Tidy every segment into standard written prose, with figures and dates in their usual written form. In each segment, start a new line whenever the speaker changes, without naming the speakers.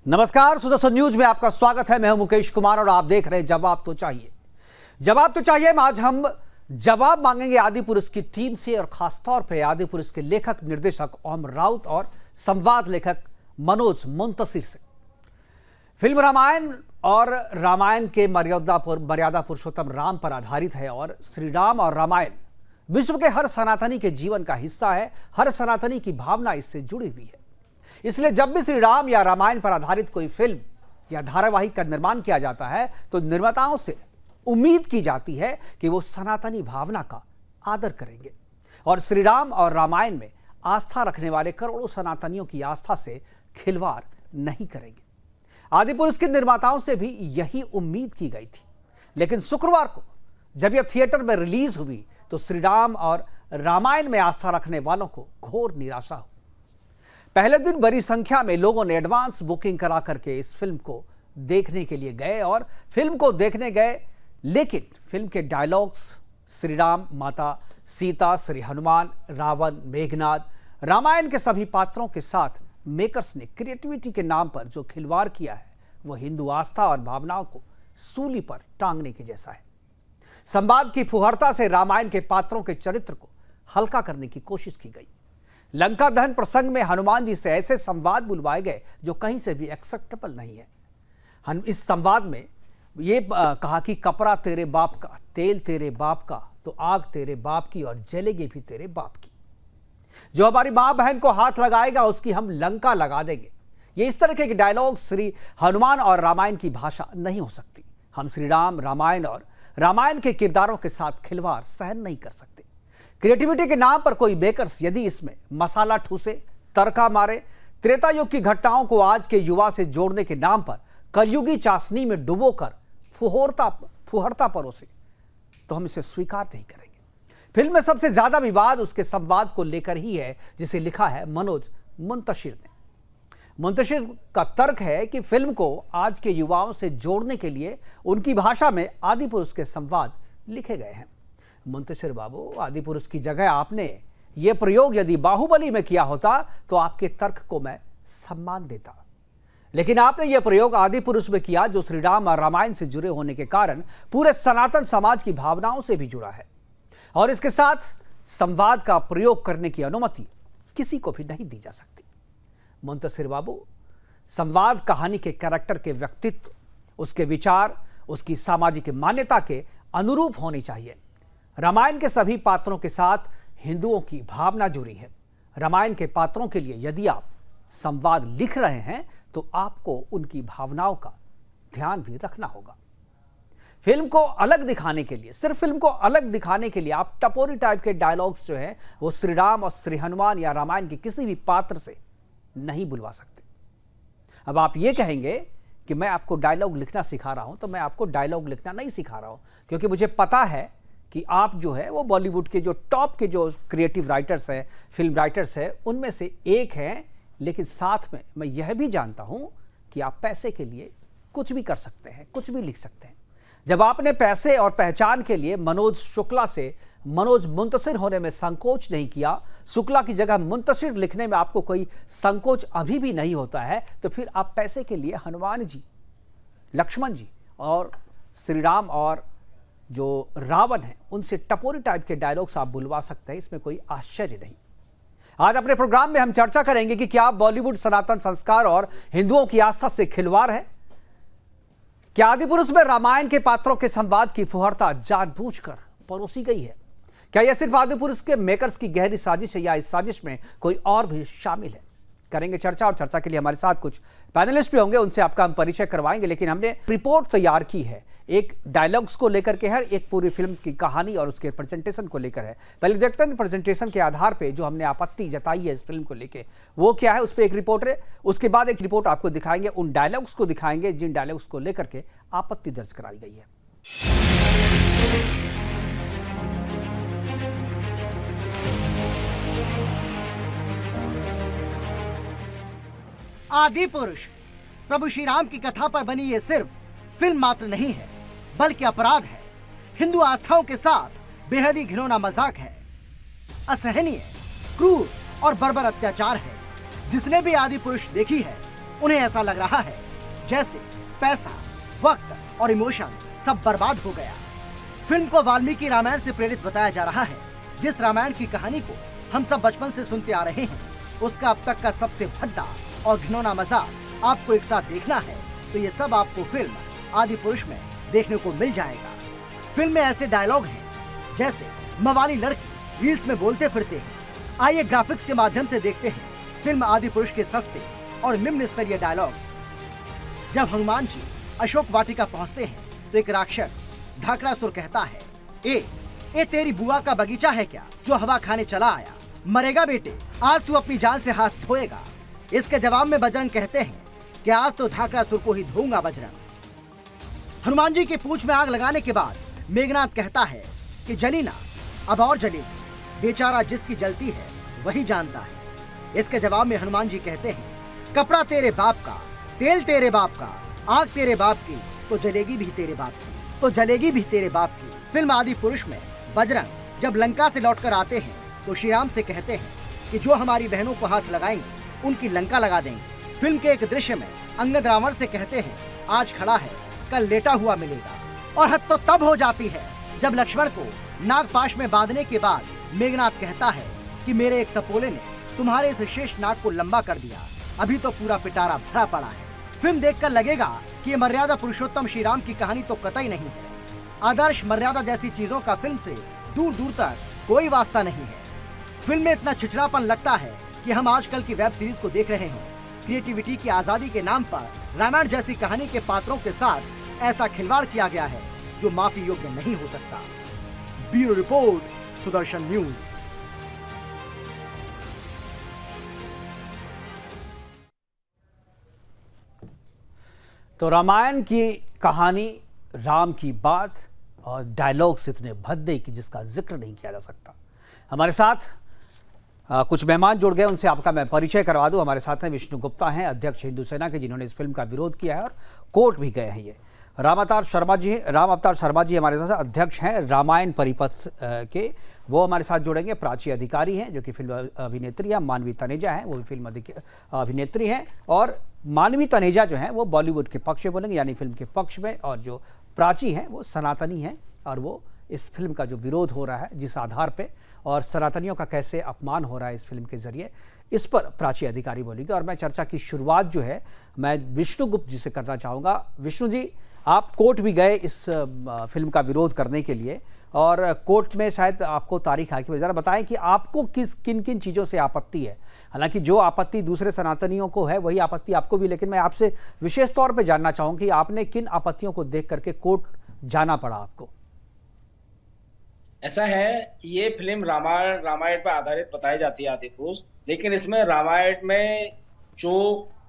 नमस्कार, सुदर्शन न्यूज में आपका स्वागत है। मैं हूं मुकेश कुमार और आप देख रहे हैं जवाब तो चाहिए। जवाब तो चाहिए में आज हम जवाब मांगेंगे आदि पुरुष की टीम से और खासतौर पे आदि पुरुष के लेखक निर्देशक ओम राउत और संवाद लेखक मनोज मुंतशिर से। फिल्म रामायण और रामायण के मर्यादा पुरुषोत्तम राम पर आधारित है और श्री राम और रामायण विश्व के हर सनातनी के जीवन का हिस्सा है। हर सनातनी की भावना इससे जुड़ी हुई है। इसलिए जब भी श्री राम या रामायण पर आधारित कोई फिल्म या धारावाहिक का निर्माण किया जाता है तो निर्माताओं से उम्मीद की जाती है कि वो सनातनी भावना का आदर करेंगे और श्री राम और रामायण में आस्था रखने वाले करोड़ों सनातनियों की आस्था से खिलवाड़ नहीं करेंगे। आदि पुरुष के निर्माताओं से भी यही उम्मीद की गई थी, लेकिन शुक्रवार को जब यह थिएटर में रिलीज हुई तो श्री राम और रामायण में आस्था रखने वालों को घोर निराशा हुई। पहले दिन बड़ी संख्या में लोगों ने एडवांस बुकिंग करा करके इस फिल्म को देखने के लिए गए और फिल्म को देखने गए, लेकिन फिल्म के डायलॉग्स श्री राम, माता सीता, श्री हनुमान, रावण, मेघनाद, रामायण के सभी पात्रों के साथ मेकर्स ने क्रिएटिविटी के नाम पर जो खिलवाड़ किया है वो हिंदू आस्था और भावनाओं को सूली पर टांगने के जैसा है। संवाद की फुहरता से रामायण के पात्रों के चरित्र को हल्का करने की कोशिश की गई। लंका दहन प्रसंग में हनुमान जी से ऐसे संवाद बुलवाए गए जो कहीं से भी एक्सेप्टेबल नहीं है। इस संवाद में ये कहा कि कपड़ा तेरे बाप का, तेल तेरे बाप का, तो आग तेरे बाप की और जलेगी भी तेरे बाप की। जो हमारी मां बहन को हाथ लगाएगा उसकी हम लंका लगा देंगे। ये इस तरह के डायलॉग श्री हनुमान और रामायण की भाषा नहीं हो सकती। हम श्री राम, रामायण और रामायण के किरदारों के साथ खिलवाड़ सहन नहीं कर सकते। क्रिएटिविटी के नाम पर कोई मेकर्स यदि इसमें मसाला ठूसे, तड़का मारे, त्रेता युग की घटनाओं को आज के युवा से जोड़ने के नाम पर कलयुगी चाशनी में डुबोकर फुहरता परोसे, तो हम इसे स्वीकार नहीं करेंगे। फिल्म में सबसे ज्यादा विवाद उसके संवाद को लेकर ही है, जिसे लिखा है मनोज मुंतशिर ने। मुंतशिर का तर्क है कि फिल्म को आज के युवाओं से जोड़ने के लिए उनकी भाषा में आदि पुरुष के संवाद लिखे गए हैं। मुंतशिर बाबू, आदि पुरुष की जगह आपने ये प्रयोग यदि बाहुबली में किया होता तो आपके तर्क को मैं सम्मान देता, लेकिन आपने ये प्रयोग आदि पुरुष में किया जो श्री राम और रामायण से जुड़े होने के कारण पूरे सनातन समाज की भावनाओं से भी जुड़ा है और इसके साथ संवाद का प्रयोग करने की अनुमति किसी को भी नहीं दी जा सकती। मुंतशिर बाबू, संवाद कहानी के कैरेक्टर के व्यक्तित्व, उसके विचार, उसकी सामाजिक मान्यता के अनुरूप होनी चाहिए। रामायण के सभी पात्रों के साथ हिंदुओं की भावना जुड़ी है। रामायण के पात्रों के लिए यदि आप संवाद लिख रहे हैं तो आपको उनकी भावनाओं का ध्यान भी रखना होगा। फिल्म को अलग दिखाने के लिए, सिर्फ फिल्म को अलग दिखाने के लिए आप टपोरी टाइप के डायलॉग्स जो हैं वो श्री राम और श्री हनुमान या रामायण के किसी भी पात्र से नहीं बुलवा सकते। अब आप ये कहेंगे कि मैं आपको डायलॉग लिखना सिखा रहा हूं, तो मैं आपको डायलॉग लिखना नहीं सिखा रहा हूं, क्योंकि मुझे पता है कि आप जो है वो बॉलीवुड के जो टॉप के जो क्रिएटिव राइटर्स हैं, फिल्म राइटर्स हैं, उनमें से एक हैं। लेकिन साथ में मैं यह भी जानता हूं कि आप पैसे के लिए कुछ भी कर सकते हैं, कुछ भी लिख सकते हैं। जब आपने पैसे और पहचान के लिए मनोज शुक्ला से मनोज मुंतशिर होने में संकोच नहीं किया, शुक्ला की जगह मुंतशिर लिखने में आपको कोई संकोच अभी भी नहीं होता है, तो फिर आप पैसे के लिए हनुमान जी, लक्ष्मण जी और श्री राम और जो रावण है उनसे टपोरी टाइप के डायलॉग्स आप बुलवा सकते हैं। इसमें कोई आश्चर्य नहीं। आज अपने प्रोग्राम में हम चर्चा करेंगे कि क्या बॉलीवुड सनातन संस्कार और हिंदुओं की आस्था से खिलवाड़ है। क्या आदि पुरुष में रामायण के पात्रों के संवाद की फुहरता जानबूझकर परोसी गई है? क्या यह सिर्फ आदि पुरुष के मेकर्स की गहरी साजिश है या इस साजिश में कोई और भी शामिल है? करेंगे चर्चा, और चर्चा के लिए हमारे साथ कुछ पैनलिस्ट भी होंगे, उनसे आपका हम परिचय करवाएंगे। लेकिन हमने रिपोर्ट तैयार की है, एक डायलॉग्स को लेकर के है, एक पूरी फिल्म की कहानी और उसके प्रेजेंटेशन को लेकर है। पहले देखते हैं प्रेजेंटेशन के आधार पे जो हमने आपत्ति जताई है इस फिल्म को लेकर वो क्या है, उस पर एक रिपोर्ट है। उसके बाद एक रिपोर्ट आपको दिखाएंगे, उन डायलॉग्स को दिखाएंगे जिन डायलॉग्स को लेकर के आपत्ति दर्ज कराई गई है।
आदि पुरुष प्रभु श्री राम की कथा पर बनी ये सिर्फ फिल्म मात्र नहीं है, बल्कि अपराध है, हिंदू आस्थाओं के साथ बेहद ही घिनौना मजाक है, असहनीय, क्रूर और बर्बर अत्याचार है। जिसने भी आदि पुरुष देखी है उन्हें ऐसा लग रहा है जैसे पैसा, वक्त और इमोशन सब बर्बाद हो गया। फिल्म को वाल्मीकि रामायण से प्रेरित बताया जा रहा है। जिस रामायण की कहानी को हम सब बचपन से सुनते आ रहे हैं, उसका अब तक का सबसे भद्दा और घिनौना मजाक आपको एक साथ देखना है तो ये सब आपको फिल्म आदि पुरुष में देखने को मिल जाएगा। फिल्म में ऐसे डायलॉग हैं जैसे मवाली लड़की रील्स में बोलते फिरते हैं। आइए ग्राफिक्स के माध्यम से देखते हैं फिल्म आदि पुरुष के सस्ते और निम्न स्तरीय डायलॉग्स। जब हनुमान जी अशोक वाटिका पहुंचते हैं तो एक राक्षस धाकड़ासुर कहता है, ए तेरी बुआ का बगीचा है क्या जो हवा खाने चला आया? मरेगा बेटे, आज तू अपनी जान से हाथ धोएगा। इसके जवाब में बजरंग कहते हैं कि आज तो धाकड़ासुर को ही धोऊंगा बजरंग। हनुमान जी की पूंछ में आग लगाने के बाद मेघनाथ कहता है कि जली ना, अब और जलेगी, बेचारा जिसकी जलती है वही जानता है। इसके जवाब में हनुमान जी कहते हैं, कपड़ा तेरे बाप का, तेल तेरे बाप का, आग तेरे बाप की, तो जलेगी भी तेरे बाप की, तो जलेगी भी तेरे बाप की। फिल्म आदि पुरुष में बजरंग जब लंका से लौटकर आते हैं तो श्री राम से कहते हैं कि जो हमारी बहनों को हाथ लगाएंगे उनकी लंका लगा देंगे। फिल्म के एक दृश्य में अंगद रावण से कहते हैं, आज खड़ा है कल लेटा हुआ मिलेगा। और हद तो तब हो जाती है जब लक्ष्मण को नागपाश में बांधने के बाद मेघनाथ कहता है कि मेरे एक सपोले ने तुम्हारे इस शेष नाग को लंबा कर दिया, अभी तो पूरा पिटारा भरा पड़ा है। फिल्म देखकर लगेगा कि ये मर्यादा पुरुषोत्तम श्री राम की कहानी तो कतई नहीं है। आदर्श मर्यादा जैसी चीजों का फिल्म से दूर दूर तक कोई वास्ता नहीं है। फिल्म में इतना छिछड़ापन लगता है कि हम आजकल की वेब सीरीज को देख रहे हैं। क्रिएटिविटी की आजादी के नाम पर रामायण जैसी कहानी के पात्रों के साथ ऐसा खिलवाड़ किया गया है जो माफी योग्य नहीं हो सकता। Bureau report, Sudarshan news.
तो रामायण की कहानी, राम की बात और डायलॉग्स इतने भद्दे कि जिसका जिक्र नहीं किया जा सकता। हमारे साथ कुछ मेहमान जुड़ गए, उनसे आपका मैं परिचय करवा दूं। हमारे साथ हैं विष्णु गुप्ता हैं, अध्यक्ष हिंदू सेना के, जिन्होंने इस फिल्म का विरोध किया है और कोर्ट भी गए हैं। ये राम अवतार शर्मा जी हमारे साथ अध्यक्ष हैं रामायण परिपथ के, वो हमारे साथ जुड़ेंगे। प्राची अधिकारी हैं जो कि फिल्म अभिनेत्री हैं। मानवी तनेजा हैं, वो भी फिल्म अभिनेत्री हैं। और मानवी तनेजा जो हैं वो बॉलीवुड के पक्ष में बोलेंगे, यानी फिल्म के पक्ष में। और जो प्राची हैं वो सनातनी हैं और वो इस फिल्म का जो विरोध हो रहा है जिस आधार पे और सनातनियों का कैसे अपमान हो रहा है इस फिल्म के जरिए, इस पर प्राची अधिकारी बोलेंगे। और मैं चर्चा की शुरुआत जो है मैं विष्णु गुप्त जी से करना चाहूँगा। विष्णु जी, आप कोर्ट भी गए इस फिल्म का विरोध करने के लिए और कोर्ट में शायद आपको तारीख आई कि जरा बताएं कि आपको किन किन चीज़ों से आपत्ति है। हालांकि जो आपत्ति दूसरे सनातनियों को है वही आपत्ति आपको भी, लेकिन मैं आपसे विशेष तौर पे जानना चाहूँ कि आपने किन आपत्तियों को देख करके कोर्ट जाना पड़ा आपको।
ऐसा है, ये फिल्म रामायण पर आधारित बताई जाती है आदि पुरुष, लेकिन इसमें रामायण में जो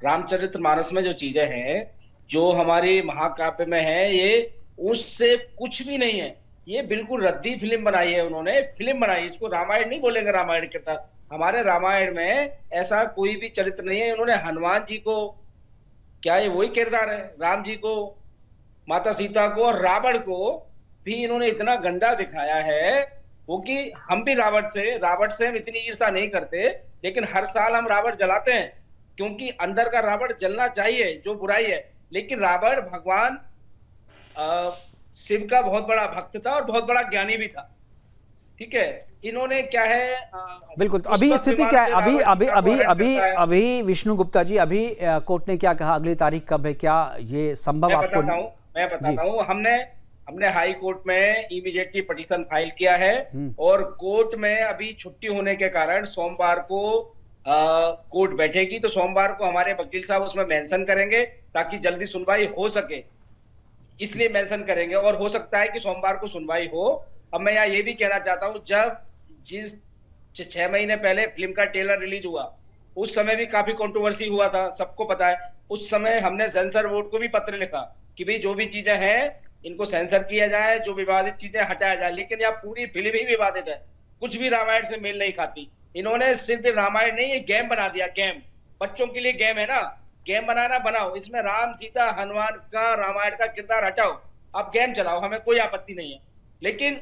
रामचरितमानस में जो चीजें हैं, जो हमारी महाकाव्य में है, ये उससे कुछ भी नहीं है। ये बिल्कुल रद्दी फिल्म बनाई है उन्होंने, फिल्म बनाई, इसको रामायण नहीं बोलेंगे। रामायण के तरह हमारे रामायण में ऐसा कोई भी चरित्र नहीं है। इन्होंने हनुमान जी को, क्या ये वही किरदार है? राम जी को, माता सीता को और रावण को भी इन्होंने इतना गंदा दिखाया है, वो कि हम भी रावण से हम इतनी ईर्ष्या नहीं करते, लेकिन हर साल हम रावण जलाते हैं क्योंकि अंदर का रावण जलना चाहिए जो बुराई है। लेकिन रावण भगवान शिव का बहुत बड़ा भक्त था और बहुत बड़ा ज्ञानी भी था। ठीक है, इन्होंने क्या है
बिल्कुल। तो अभी स्थिति क्या है? अभी विष्णु गुप्ता जी, अभी कोर्ट ने क्या कहा? अगली तारीख कब है? क्या ये संभव आपको?
मैं बताता हूँ। हमने हाई कोर्ट में इमीडिएटली पिटीशन फाइल किया है और कोर्ट में अभी छुट्टी होने के कारण सोमवार को कोर्ट बैठेगी, तो सोमवार को हमारे वकील साहब उसमें मेंशन करेंगे ताकि जल्दी सुनवाई हो सके, इसलिए मेंशन करेंगे। और हो सकता है कि सोमवार को सुनवाई हो। अब मैं यहाँ ये भी कहना चाहता हूँ, जब जिस 6 महीने पहले फिल्म का ट्रेलर रिलीज हुआ उस समय भी काफी कंट्रोवर्सी हुआ था, सबको पता है। उस समय हमने सेंसर बोर्ड को भी पत्र लिखा कि भाई जो भी चीजें हैं इनको सेंसर किया जाए, जो विवादित चीजें हटाया जाए। लेकिन यहाँ पूरी फिल्म ही विवादित है, कुछ भी रामायण से मेल नहीं खाती। इन्होंने सिर्फ रामायण नहीं, ये गेम बना दिया। गेम बच्चों के लिए गेम है ना, गेम बनाना बनाओ, इसमें राम सीता हनुमान का रामायण का किरदार हटाओ, आप गेम चलाओ, हमें कोई आपत्ति नहीं है। लेकिन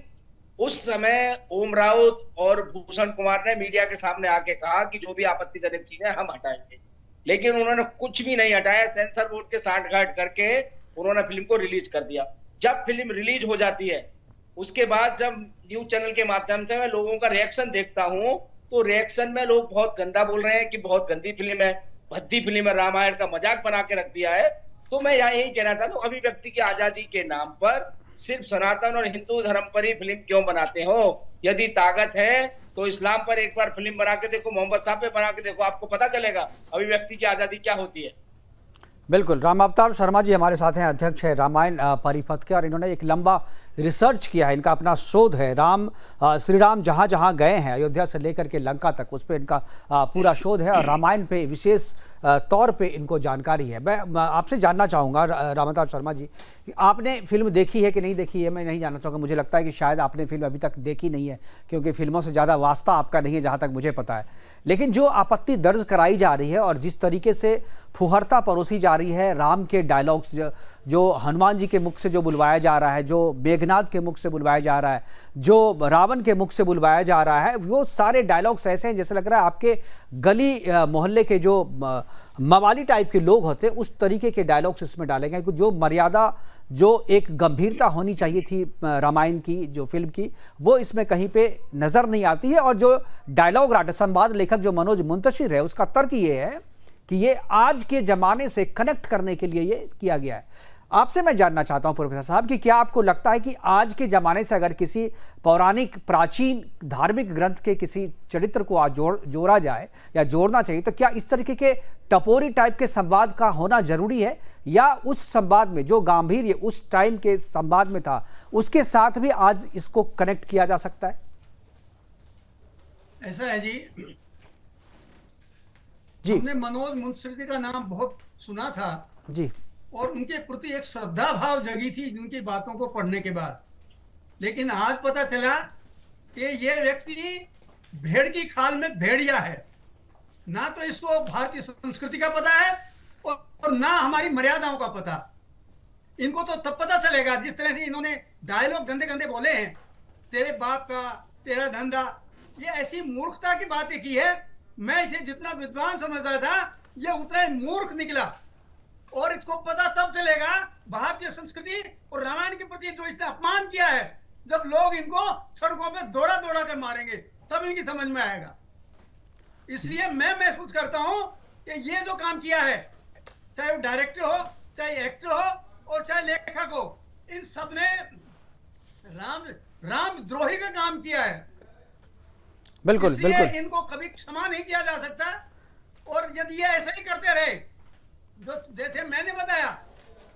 उस समय ओम राउत और भूषण कुमार ने मीडिया के सामने आके कहा कि जो भी आपत्तिजनक चीजें हम हटाएंगे। लेकिन उन्होंने कुछ भी नहीं हटाया, सेंसर बोर्ड के सांठ-गांठ करके उन्होंने फिल्म को रिलीज कर दिया। जब फिल्म रिलीज हो जाती है, उसके बाद जब न्यूज चैनल के माध्यम से मैं लोगों का रिएक्शन देखता हूं, तो रिएक्शन में लोग बहुत गंदा बोल रहे हैं कि बहुत गंदी फिल्म है, भद्दी फिल्म है, रामायण का मजाक बना के रख दिया है। तो मैं यहाँ यही कहना चाहता हूँ, अभिव्यक्ति की आजादी के नाम पर सिर्फ सनातन और हिंदू धर्म पर ही फिल्म क्यों बनाते हो? यदि ताकत है तो इस्लाम पर एक बार फिल्म बना के देखो, मोहम्मद साहब पे बना के देखो, आपको पता चलेगा अभिव्यक्ति की आजादी क्या होती है।
बिल्कुल, राम अवतार शर्मा जी हमारे साथ हैं, अध्यक्ष है रामायण परिपथ के, और इन्होंने एक लंबा रिसर्च किया है, इनका अपना शोध है। श्री राम जहाँ जहाँ गए हैं, अयोध्या से लेकर के लंका तक, उस पर इनका पूरा शोध है, और रामायण पे विशेष तौर पे इनको जानकारी है। मैं आपसे जानना चाहूँगा राम अवतार शर्मा जी, आपने फिल्म देखी है कि नहीं देखी है? मैं नहीं जानना चाहूँगा, मुझे लगता है कि शायद आपने फिल्म अभी तक देखी नहीं है, क्योंकि फिल्मों से ज़्यादा वास्ता आपका नहीं है जहाँ तक मुझे पता है। लेकिन जो आपत्ति दर्ज कराई जा रही है और जिस तरीके से फुहरता परोसी जा रही है, राम के डायलॉग्स जो हनुमान जी के मुख से जो बुलवाया जा रहा है, जो मेघनाद के मुख से बुलवाया जा रहा है, जो रावण के मुख से बुलवाया जा रहा है, वो सारे डायलॉग्स ऐसे हैं जैसे लग रहा है आपके गली मोहल्ले के जो मवाली टाइप के लोग होते हैं, उस तरीके के डायलॉग्स इसमें डाले गए। जो मर्यादा, जो एक गंभीरता होनी चाहिए थी रामायण की, जो फिल्म की, वो इसमें कहीं पे नज़र नहीं आती है। और जो डायलॉग राइटर, संवाद लेखक जो मनोज मुंतशिर है, उसका तर्क ये है कि ये आज के ज़माने से कनेक्ट करने के लिए ये किया गया है। आपसे मैं जानना चाहता हूं प्रोफेसर साहब कि क्या आपको लगता है कि आज के ज़माने से अगर किसी पौराणिक प्राचीन धार्मिक ग्रंथ के किसी चरित्र को आज जोड़ा जाए या जोड़ना चाहिए, तो क्या इस तरीके के टपोरी टाइप के संवाद का होना जरूरी है, या उस संवाद में जो गांभीर्य उस टाइम के संवाद में था, उसके साथ भी आज इसको कनेक्ट किया जा सकता है?
ऐसा है जी, हमने मनोज मुंतशिर जी का नाम बहुत सुना था
जी,
और उनके प्रति एक श्रद्धा भाव जगी थी उनकी बातों को पढ़ने के बाद। लेकिन आज पता चला कि ये व्यक्ति भेड़ की खाल में भेड़िया है। ना तो इसको भारतीय संस्कृति का पता है और ना हमारी मर्यादाओं का पता। इनको तो तब पता चलेगा जिस तरह से इन्होंने डायलॉग गंदे गंदे बोले हैं, तेरे बाप का, तेरा धंधा, ये ऐसी मूर्खता की बातें की है। मैं इसे जितना विद्वान समझता था, ये उतना ही मूर्ख निकला। और इसको पता तब चलेगा भारतीय संस्कृति और रामायण के प्रति जो इसने अपमान किया है, जब लोग इनको सड़कों पे दौड़ा दौड़ा कर मारेंगे, तब इनकी समझ में आएगा। इसलिए मैं महसूस करता हूं कि ये जो काम किया है, चाहे वो डायरेक्टर हो, चाहे एक्टर हो और चाहे लेखक हो, इन सब ने रामद्रोही का काम किया है।
बिल्कुल बिल्कुल,
इनको कभी क्षमा नहीं किया जा सकता। और यदि ये ऐसे ही करते रहे, जो जैसे मैंने बताया,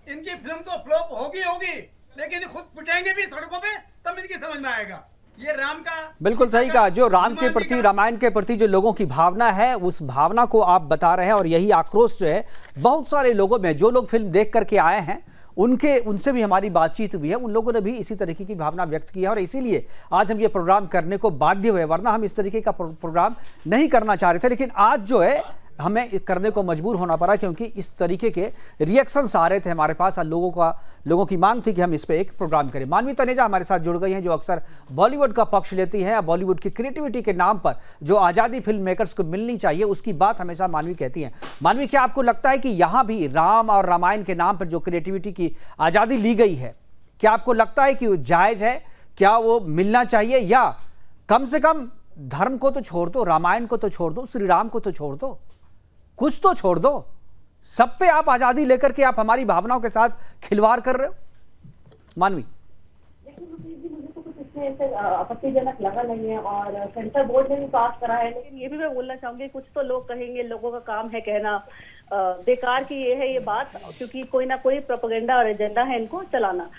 इनकी फिल्म तो फ्लॉप होगी, लेकिन खुद पिटेंगे भी सड़कों पे, तब इनकी समझ में आएगा ये राम का।
बिल्कुल सही कहा, जो राम के प्रति, रामायण के प्रति जो लोगों की भावना है, उस भावना को आप बता रहे हैं। और यही आक्रोश जो है बहुत सारे लोगों में, जो लोग फिल्म देख करके आए हैं, उनसे भी हमारी बातचीत हुई है, उन लोगों ने भी इसी तरीके की भावना व्यक्त की है। और इसीलिए आज हम ये प्रोग्राम करने को बाध्य हुए, वरना हम इस तरीके का प्रोग्राम नहीं करना चाह रहे थे, लेकिन आज जो है हमें करने को मजबूर होना पड़ा, क्योंकि इस तरीके के रिएक्शंस आ रहे थे हमारे पास, और लोगों की मांग थी कि हम इस पे एक प्रोग्राम करें। मानवी तनेजा हमारे साथ जुड़ गई हैं, जो अक्सर बॉलीवुड का पक्ष लेती हैं। बॉलीवुड की क्रिएटिविटी के नाम पर जो आज़ादी फिल्म मेकर्स को मिलनी चाहिए, उसकी बात हमेशा मानवी कहती हैं। मानवी, क्या आपको लगता है कि यहाँ भी राम और रामायण के नाम पर जो क्रिएटिविटी की आज़ादी ली गई है, क्या आपको लगता है कि वो जायज़ है? क्या वो मिलना चाहिए, या कम से कम धर्म को तो छोड़ दो, रामायण को तो छोड़ दो, श्री राम को तो छोड़ दो, कुछ तो छोड़ दो, सब पे आप आजादी लेकर के आप हमारी भावनाओं के साथ खिलवाड़ कर रहे हो? मानवी,
मुझे तो कुछ इसमें ऐसे आपत्तिजनक लगा नहीं है, और सेंसर बोर्ड ने भी पास करा है। लेकिन ये भी मैं बोलना चाहूंगी, कुछ तो लोग कहेंगे, लोगों का काम है कहना, बेकार की ये है ये बात, क्योंकि कोई ना कोई प्रोपेगेंडा और एजेंडा है इनको चलाना।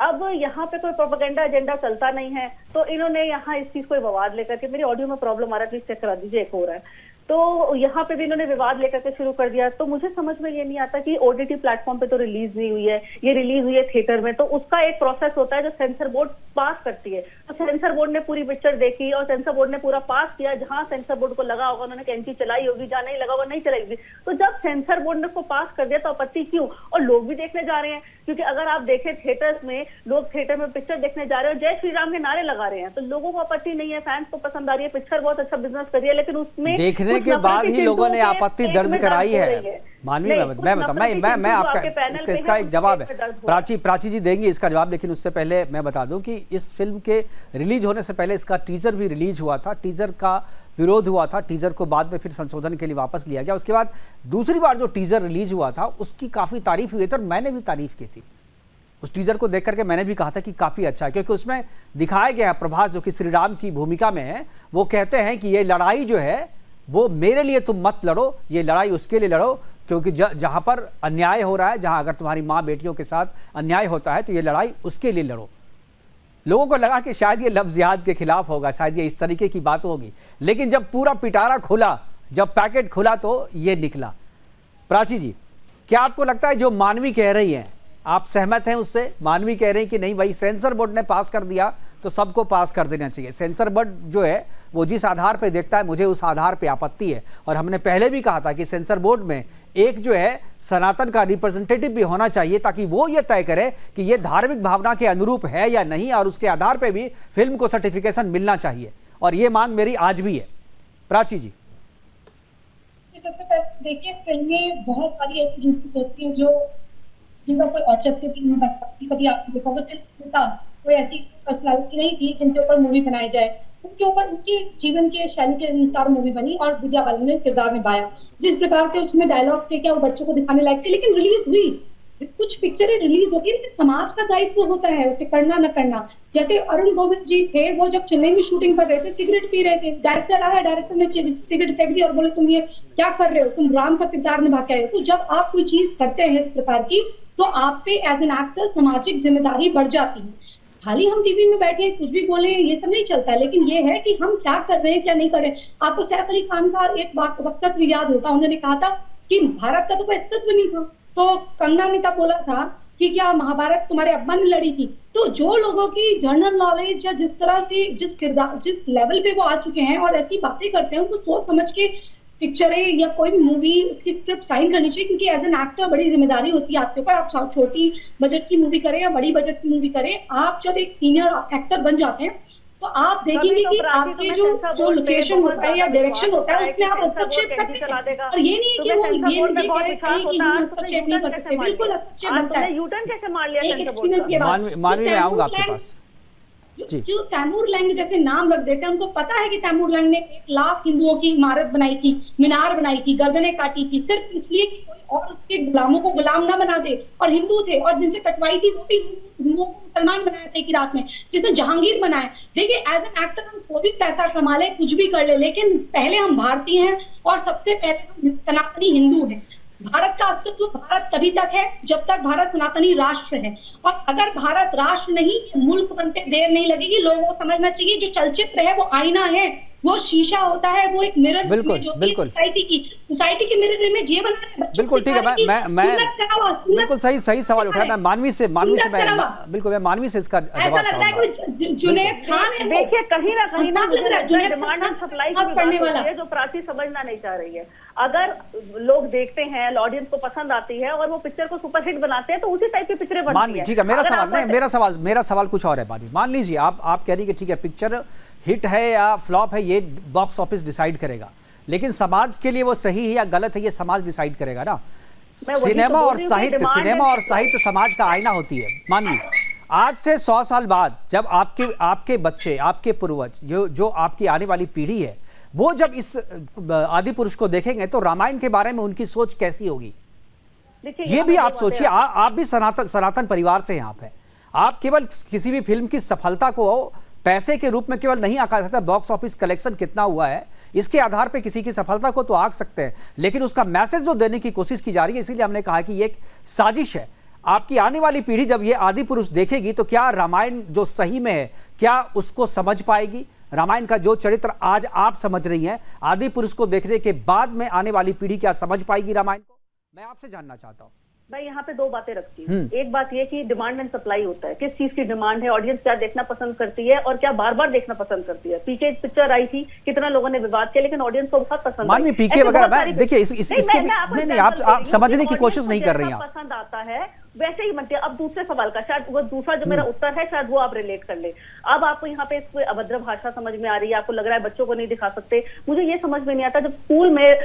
अब यहाँ पे कोई प्रोपेगेंडा एजेंडा चलता नहीं है, तो इन्होंने यहाँ इस चीज को विवाद लेकर के, मेरी ऑडियो में प्रॉब्लम आ रहा है, प्लीज चेक करा दीजिए, एक हो रहा है, तो यहाँ पे भी इन्होंने विवाद लेकर के शुरू कर दिया। तो मुझे समझ में ये नहीं आता कि ओटीटी प्लेटफॉर्म पे तो रिलीज नहीं हुई है, ये रिलीज हुई है थिएटर में, तो उसका एक प्रोसेस होता है जो सेंसर बोर्ड पास करती है। तो सेंसर बोर्ड ने पूरी पिक्चर देखी और सेंसर बोर्ड ने पूरा पास किया। जहां सेंसर बोर्ड को लगा होगा उन्होंने कैंची चलाई होगी, जहां नहीं लगा होगा नहीं चलाई होगी। तो जब सेंसर बोर्ड ने उसको पास कर दिया तो आपत्ति क्यों? और लोग भी देखने जा रहे हैं, क्योंकि अगर आप देखें थिएटर्स में, लोग थिएटर में पिक्चर देखने जा रहे हैं, जय श्री राम के नारे लगा रहे हैं, तो लोगों को आपत्ति नहीं है, फैंस को पसंद आ रही है, पिक्चर बहुत अच्छा बिजनेस कर रही है, लेकिन उसमें
देखने के बाद ही लोगों ने आपत्ति दर्ज कराई है। मानवी, मैं बता मैं आपका इसका एक जवाब है, प्राची जी देंगी इसका जवाब। लेकिन उससे पहले मैं बता दूं कि इस फिल्म के रिलीज होने से पहले इसका टीजर भी रिलीज हुआ था, टीजर का विरोध हुआ था, टीजर को बाद में फिर संशोधन के लिए वापस लिया गया। उसके बाद दूसरी बार जो टीजर रिलीज हुआ था उसकी काफ़ी तारीफ हुई थी और मैंने भी तारीफ की थी। उस टीजर को देख करके मैंने भी कहा था कि काफ़ी अच्छा है, क्योंकि उसमें दिखाया गया प्रभास जो कि श्री राम की भूमिका में है, वो कहते हैं कि ये लड़ाई जो है वो मेरे लिए तुम मत लड़ो, ये लड़ाई उसके लिए लड़ो, क्योंकि जहाँ पर अन्याय हो रहा है, जहाँ अगर तुम्हारी माँ बेटियों के साथ अन्याय होता है तो ये लड़ाई उसके लिए लड़ो। लोगों को लगा कि शायद ये लफ्ज़ जिहाद के खिलाफ होगा, शायद ये इस तरीके की बात होगी, लेकिन जब पूरा पिटारा खुला, जब पैकेट खुला तो ये निकला। प्राची जी, क्या आपको लगता है जो मानवी कह रही हैं, आप सहमत हैं उससे? मानवी कह रही हैं कि नहीं भाई, सेंसर बोर्ड ने पास कर दिया तो सबको पास कर देना चाहिए। सेंसर बोर्ड जो है वो जिस आधार पे देखता है, मुझे उस आधार पे आपत्ति है। और हमने पहले भी कहा था कि सेंसर बोर्ड में एक जो है सनातन का रिप्रेजेंटेटिव भी होना चाहिए, ताकि वो ये तय करे कि ये धार्मिक भावना के अनुरूप है या नहीं, और उसके आधार पे भी फिल्म को सर्टिफिकेशन मिलना चाहिए। और ये मांग मेरी आज भी है। प्राची जी,
सबसे पहले देखिए, फिल्में बहुत सारी ऐसी चीजें होती हैं जो जिनका कोई औचित्य भी नहीं बनता। कभी आपने देखा होगा सिर्फ कोई ऐसी पर्सनालिटी नहीं थी जिनके ऊपर मूवी बनाई जाए, उनके ऊपर उनके जीवन के शैली के अनुसार मूवी बनी और विद्या बालन ने किरदार निभाया। जिस प्रकार के उसमें डायलॉग्स थे, क्या वो बच्चों को दिखाने लायक थे, लेकिन रिलीज हुई। कुछ पिक्चरें रिलीज होती है, लेकिन समाज का दायित्व होता है उसे करना न करना। जैसे अरुण गोविंद जी थे, वो जब चेन्नई में शूटिंग कर रहे थे, सिगरेट पी रहे थे, डायरेक्टर आया, डायरेक्टर ने सिगरेट फेंक दी और बोले तुम ये क्या कर रहे हो, तुम राम का किरदार निभा के आए हो। तो जब आप कोई चीज करते हैं इस प्रकार की, तो आप पे एज एन एक्टर सामाजिक जिम्मेदारी बढ़ जाती है। खाली हम टीवी में बैठे कुछ भी बोले ये सब नहीं चलता है, लेकिन ये है कि हम क्या कर रहे हैं क्या नहीं कर रहे हैं। आपको सैफ अली खान का एक वक्तव्य याद होगा, उन्होंने कहा था कि भारत का तो कोई अस्तित्व नहीं था, तो कंगना ने तब बोला था कि क्या महाभारत तुम्हारे अब्बा ने लड़ी थी। तो जो लोगों की जनरल नॉलेज या जिस तरह से जिस लेवल पे वो आ चुके हैं और ऐसी बातें करते हैं, उनको सोच समझ के पिक्चरें या कोई भी मूवी उसकी स्क्रिप्ट साइन करनी चाहिए, क्योंकि एज एन एक्टर बड़ी जिम्मेदारी होती है आपके ऊपर। आप छोटी बजट की मूवी करें या बड़ी बजट की मूवी करें, आप जब एक सीनियर एक्टर बन जाते हैं तो आप देखेंगे कि आपके जो लोकेशन होता है या डायरेक्शन होता है उसमें आप हस्तक्षेप करते हैं। और ये नहीं है कि वो ये कह रहे हैं कि हम हस्तक्षेप नहीं कर सकते, बिल्कुल हस्तक्षेप बनता है।
यूटर्न कैसे मार लिया?
एक एक्सपीरियंस के बाद
मानवी मैं आऊंगा आपके पास।
जो तैमूर लैंग जैसे नाम रख देते हैं, उनको पता है कि तैमूर लैंग ने 1 लाख हिंदुओं की इमारत बनाई थी, मीनार बनाई थी, गर्दनें काटी थी, सिर्फ इसलिए कि कोई और उसके गुलामों को गुलाम ना बना दे। और हिंदू थे और जिनसे कटवाई थी वो भी हिंदुओं को मुसलमान बनाया था कि रात में, जिसने जहांगीर बनाया। देखिए, एज एन एक्टर हम वो भी पैसा कमा ले, कुछ भी कर ले, लेकिन पहले हम भारतीय हैं और सबसे पहले हम सनातनी हिंदू हैं। भारत का अस्तित्व भारत तभी तक है जब तक भारत सनातनी राष्ट्र है, और अगर भारत राष्ट्र नहीं, मुल्क बनते देर नहीं लगेगी। लोगों को समझना चाहिए जो चलचित्र है वो आईना है, वो शीशा होता है, वो एक मिरर
बिल्कुल
सोसाइटी की मिरर इमेज ये बना है।
बिल्कुल ठीक है, मैं बिल्कुल सही सवाल उठाया। मैं मानवी से बिल्कुल मैं मानवी से इसका जवाब चाहूंगा।
जुनैद खान है,
देखिए कहीं ना कहीं डिमांड एंड सप्लाई की बात है जो प्राची समझना नहीं चाह रही है। अगर लोग देखते हैं, ऑडियंस को पसंद आती है और वो पिक्चर को सुपरहिट बनाते हैं, तो उसी टाइप की पिक्चरें बनती हैं।
ठीक है, मेरा सवाल कुछ और है। मान लीजिए आप कह रही कि ठीक है पिक्चर हिट है या फ्लॉप है, ये बॉक्स ऑफिस डिसाइड करेगा, लेकिन समाज के लिए वो सही है या गलत है ये समाज डिसाइड करेगा ना। सिनेमा और साहित्य समाज का आईना होती है। मानवी, आज से 100 साल बाद जब आपके बच्चे, आपके पूर्वज, जो आपकी आने वाली पीढ़ी है, वो जब इस आदि पुरुष को देखेंगे तो रामायण के बारे में उनकी सोच कैसी होगी? ये भी आप सोचिए। आप भी सनातन परिवार से यहाँ पे, आप केवल किसी भी फिल्म की सफलता को पैसे के रूप में केवल नहीं आंका सकता, बॉक्स ऑफिस कलेक्शन कितना हुआ है इसके आधार पे किसी की सफलता को तो आंक सकते हैं, लेकिन उसका मैसेज जो देने की कोशिश की जा रही है, इसीलिए हमने कहा कि ये एक साजिश है। आपकी आने वाली पीढ़ी जब ये आदि पुरुष देखेगी तो क्या रामायण जो सही में है, क्या उसको समझ पाएगी? रामायण का जो चरित्र आज आप समझ रही हैं, आदि पुरुष को देखने के बाद में आने वाली पीढ़ी क्या समझ पाएगी रामायण को? मैं आपसे जानना चाहता हूँ।
मैं यहाँ पे 2 बातें रखती हूँ। एक बात ये कि डिमांड एंड सप्लाई होता है, किस चीज की डिमांड है, ऑडियंस क्या देखना पसंद करती है और क्या बार बार देखना पसंद करती है। पीके एक पिक्चर आई थी, कितना लोगों ने विवाद किया, लेकिन ऑडियंस को बहुत पसंद आई।
पीके वगैरह देखिए इसके नहीं, आप समझने की कोशिश नहीं कर रही हैं।
पसंद आता है वैसे ही बनते हैं। अब दूसरे सवाल का शायद वो दूसरा जो मेरा उत्तर है शायद वो आप रिलेट कर ले। अब आपको यहाँ पे इसको अभद्र भाषा समझ में आ रही है, आपको लग रहा है बच्चों को नहीं दिखा सकते। मुझे ये समझ में नहीं आता, जब स्कूल में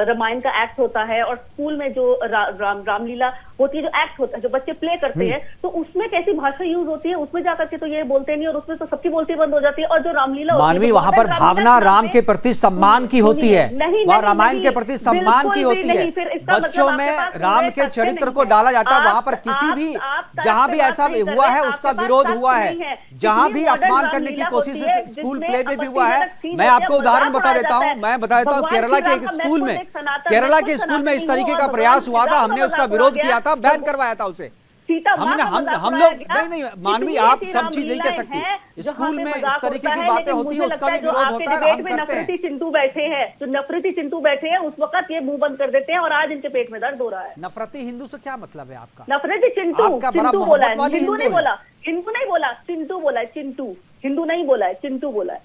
रामायण का एक्ट होता है और स्कूल में जो रामलीला होती है, जो एक्ट होता है, जो बच्चे प्ले करते हैं, तो उसमें कैसी भाषा यूज होती है, उसमें जाकर के तो ये बोलते नहीं और उसमें तो सबकी बोलती बंद हो जाती है। और जो रामलीला
मानवी, वहां पर भावना राम के प्रति सम्मान की होती है, वह रामायण के प्रति सम्मान की होती है। बच्चों में राम के चरित्र को डाला जाता है, वहां पर किसी भी जहां भी ऐसा हुआ है उसका विरोध हुआ है, जहां भी अपमान करने की कोशिश स्कूल प्ले में भी हुआ है। मैं आपको उदाहरण बता देता हूं, मैं बता देता हूं, केरला के एक स्कूल में, केरला के स्कूल में इस तरीके का प्रयास हुआ था, हमने उसका विरोध किया था, बैन करवाया था उसे। हम लोग नहीं मानवी, आप सब चीज नहीं कह सकती। स्कूल में इस तरीके की बातें होती है, उसका भी विरोध होता है, हम करते हैं।
चिंटू बैठे हैं, जो नफरती चिंटू बैठे हैं, उस वक्त ये मुंह बंद कर देते हैं और आज इनके पेट में दर्द हो रहा है।
नफरती हिंदू से क्या मतलब है आपका?
नफरती चिंटू, चिंटू बोला है, हिंदू नहीं बोला, हिंदू नहीं बोला, चिंटू बोला है, चिंटू, हिंदू नहीं बोला है, चिंटू बोला है।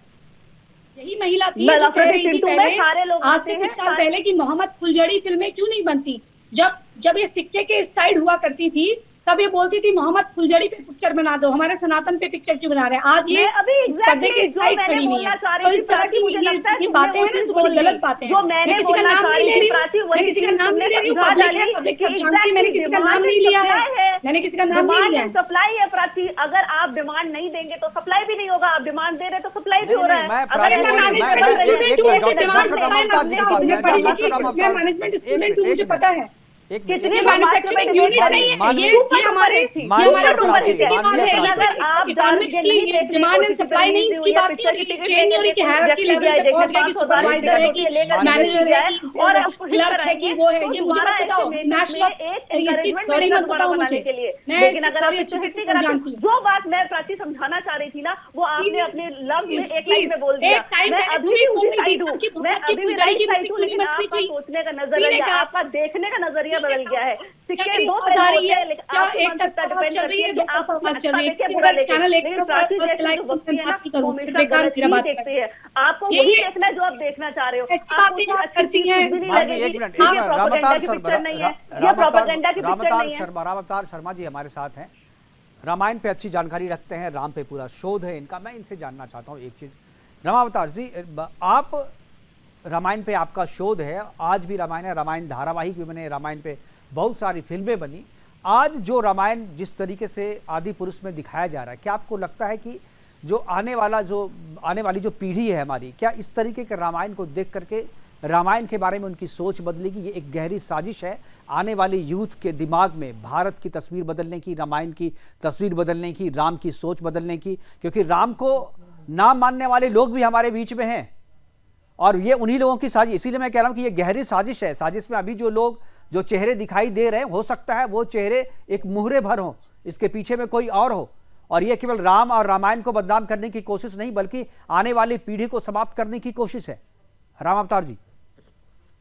यही महिला थी जो कह रही थी पहले,
सारे लोग
आज से कुछ साल पहले की मोहम्मद फुलझड़ी फिल्में क्यों नहीं बनती। जब ये सिक्के के साइड हुआ करती थी तब ये बोलती थी मोहम्मद फुलझड़ी पे पिक्चर बना दो, हमारे सनातन पे पिक्चर क्यों बना रहे हैं। आज ये पर्दे के साइड खड़ी हुई है। तो इस तरह की ये बातें हैं ना, तो बड़ी गलत बातें हैं। मैं किसी का नाम नहीं ले रही हूँ, मैं किसी का नाम नहीं ले रही हूँ, पब्लिक है, पब्लिक सब जानती है, मैंने किसी का नाम नहीं लिया है, मैंने किसी का नाम नहीं लिया है।
सप्लाई है प्राची, अगर आप डिमांड नहीं देंगे तो सप्लाई भी नहीं होगा, आप डिमांड दे रहे तो सप्लाई भी हो रहा है।
मैं मैनेजमेंट स्टूडेंट हूँ, मुझे पता है कितनी मैन्युफैक्चरिंग यूनिट नहीं है, ये हमारे इकोनॉमिक्स की डिमांड एंड सप्लाई नहीं की बात नहीं हो रही, चेन नहीं हो रही कि हायरार्की लेवल पे पहुंच गया कि सुपरवाइजर है कि मैनेजर है कि क्लर्क है कि वो है, ये मुझे मत बताओ। इसकी सॉरी मत बताओ मुझे, मैं इसकी सॉरी अच्छे से जानती हूँ।
जो बात मैं प्राची समझाना चाह रही थी ना, वो आपने अपने लफ्ज में एक लाइन में बोल दिया।
एक टाइम मैं अभी भी बोल रही थी कि मैं अभी भी जाएगी
आपका सोचने का नजरिया, आपका देखने का नजरिया बदल गया है। सिक्के दो
आ रही है, क्या एक तरफा बात चल रही है, दो तरफा बात चल रही है, चैनल एक तरफा बेकार मेरा बात देखते हैं।
आपको यही देखना है जो आप देखना चाह रहे हो, करती है।
रामावतार शर्मा जी हमारे साथ हैं, रामायण पे अच्छी जानकारी रखते हैं, राम पे पूरा शोध है इनका। मैं इनसे जानना चाहता हूँ एक चीज, रामावतार जी, आप रामायण पे आपका शोध है, आज भी रामायण है, रामायण धारावाहिक भी बने, रामायण पे बहुत सारी फिल्में बनी। आज जो रामायण जिस तरीके से आदि पुरुष में दिखाया जा रहा है, क्या आपको लगता है कि जो आने वाली जो पीढ़ी है हमारी, क्या इस तरीके के रामायण को देख करके रामायण के बारे में उनकी सोच बदलेगी? ये एक गहरी साजिश है आने वाले यूथ के दिमाग में भारत की तस्वीर बदलने की, रामायण की तस्वीर बदलने की, राम की सोच बदलने की, क्योंकि राम को ना मानने वाले लोग भी हमारे बीच में हैं और ये उन्हीं लोगों की साजिश। इसीलिए मैं कह रहा हूं कि ये गहरी साजिश है। साजिश में अभी जो लोग जो चेहरे दिखाई दे रहे हैं, हो सकता है वो चेहरे एक मुहरे भर हो, इसके पीछे में कोई और हो, और ये केवल राम और रामायण को बदनाम करने की कोशिश नहीं बल्कि आने वाली पीढ़ी को समाप्त करने की कोशिश है। रामावतार जी।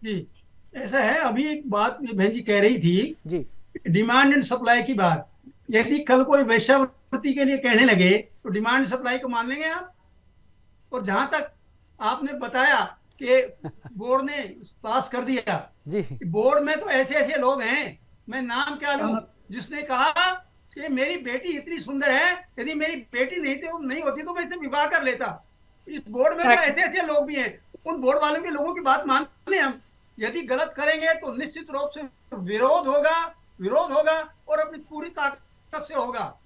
जी ऐसा है। अभी एक बात बहन जी कह रही थी
जी,
डिमांड एंड सप्लाई की बात। यदि कल कोई वेश्यावृत्ति के लिए कहने लगे तो डिमांड सप्लाई को मान लेंगे आप? और जहां तक आपने बताया कि बोर्ड ने पास कर दिया
जी,
बोर्ड में तो ऐसे ऐसे लोग हैं, मैं नाम क्या लूं, जिसने कहा कि मेरी बेटी इतनी सुंदर है, यदि मेरी बेटी नहीं होती तो मैं इससे विवाह कर लेता। इस बोर्ड में तो ऐसे ऐसे लोग भी हैं। उन बोर्ड वालों के लोगों की बात मान लें हम, यदि गलत करेंगे तो निश्चित रूप से विरोध होगा और अपनी पूरी ताकत से होगा।